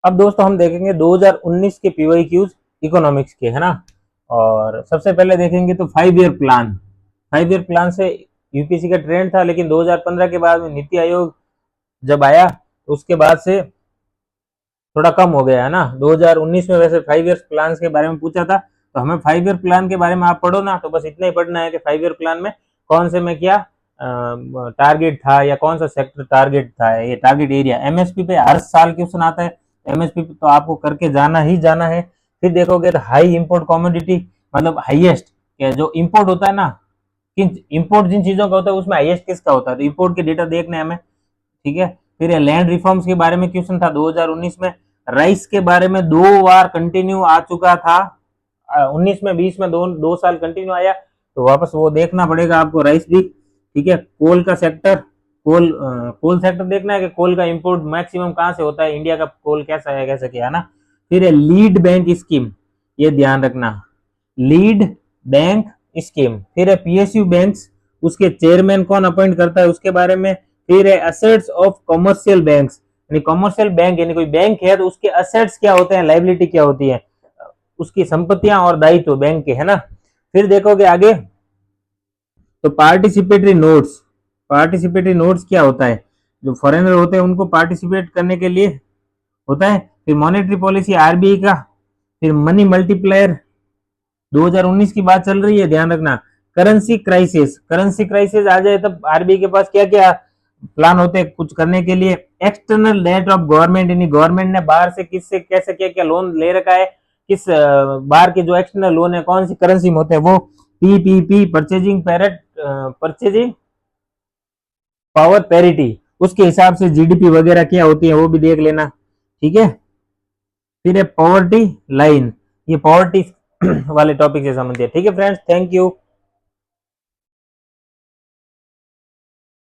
अब दोस्तों हम देखेंगे 2019 के पीवाईक्यूज इकोनॉमिक्स के, है ना। और सबसे पहले देखेंगे तो 5 ईयर प्लान। 5 ईयर प्लान से यूपीएससी का ट्रेंड था, लेकिन 2015 के बाद में नीति आयोग जब आया तो उसके बाद से थोड़ा कम हो गया, है ना। 2019 में वैसे 5 ईयर प्लान के बारे में पूछा था, तो हमें 5 ईयर प्लान के बारे में आप पढ़ो ना, तो बस इतना ही पढ़ना है कि 5 ईयर प्लान में कौन से में क्या टारगेट था या कौन सा सेक्टर टारगेट था, ये टारगेट एरिया। एमएसपी पे हर साल क्वेश्चन आता है, एमएसपी पे तो आपको करके जाना ही जाना है। फिर देखोगे तो हाई इंपोर्ट कमोडिटी, मतलब हाईएस्ट जो इंपोर्ट होता है ना, किन इंपोर्ट जिन चीजों का होता है उसमें हाईएस्ट किसका होता है, तो इंपोर्ट के डेटा देखने हमें, ठीक है। फिर लैंड रिफॉर्म्स के बारे में क्वेश्चन था 2019 में। राइस के बारे में 2 बार कंटिन्यू आ चुका था, 19 में 20 में 2 साल कंटिन्यू आया, तो वापस वो देखना पड़ेगा आपको राइस भी, ठीक है। कोल का सेक्टर, कोल सेक्टर देखना है कि कोल का इंपोर्ट मैक्सिमम कहाँ से होता है, इंडिया का कोल कैसा है, कैसे क्या, है ना। फिर है लीड बैंक स्कीम, ये ध्यान रखना, लीड बैंक स्कीम। फिर है पीएसयू बैंक्स, उसके चेयरमैन कौन अपॉइंट करता है उसके बारे में। फिर है असेट्स ऑफ कमर्शियल बैंक्स, यानी कमर्शियल बैंक यानी कोई बैंक है तो उसके असेट्स क्या होते हैं, लाइबिलिटी क्या होती है, उसकी संपत्तियां और दायित्व बैंक के, है ना। फिर देखोगे आगे तो पार्टिसिपेटरी नोट्स, पार्टिसिपेटरी नोट्स क्या होता है, जो फॉरेनर होते हैं उनको पार्टिसिपेट करने के लिए होता है। फिर मॉनेटरी पॉलिसी आरबीआई का। फिर मनी मल्टीप्लायर 2019 की बात चल रही है, ध्यान रखना। करेंसी क्राइसिस, करेंसी क्राइसिस आ जाए तब आरबीआई के पास क्या क्या प्लान होते हैं कुछ करने के लिए। एक्सटर्नल डेट ऑफ गवर्नमेंट, यानी गवर्नमेंट ने बाहर से किससे कैसे क्या क्या लोन ले रखा है, किस बाहर के जो एक्सटर्नल लोन है कौन सी करेंसी में होते हैं वो। PPP, purchasing parrot, purchasing power parity, उसके हिसाब से जीडीपी वगैरह क्या होती है वो भी देख लेना, ठीक है। फिर है पॉवर्टी लाइन, ये पॉवर्टी वाले टॉपिक से संबंधित है, ठीक है फ्रेंड्स, थैंक यू।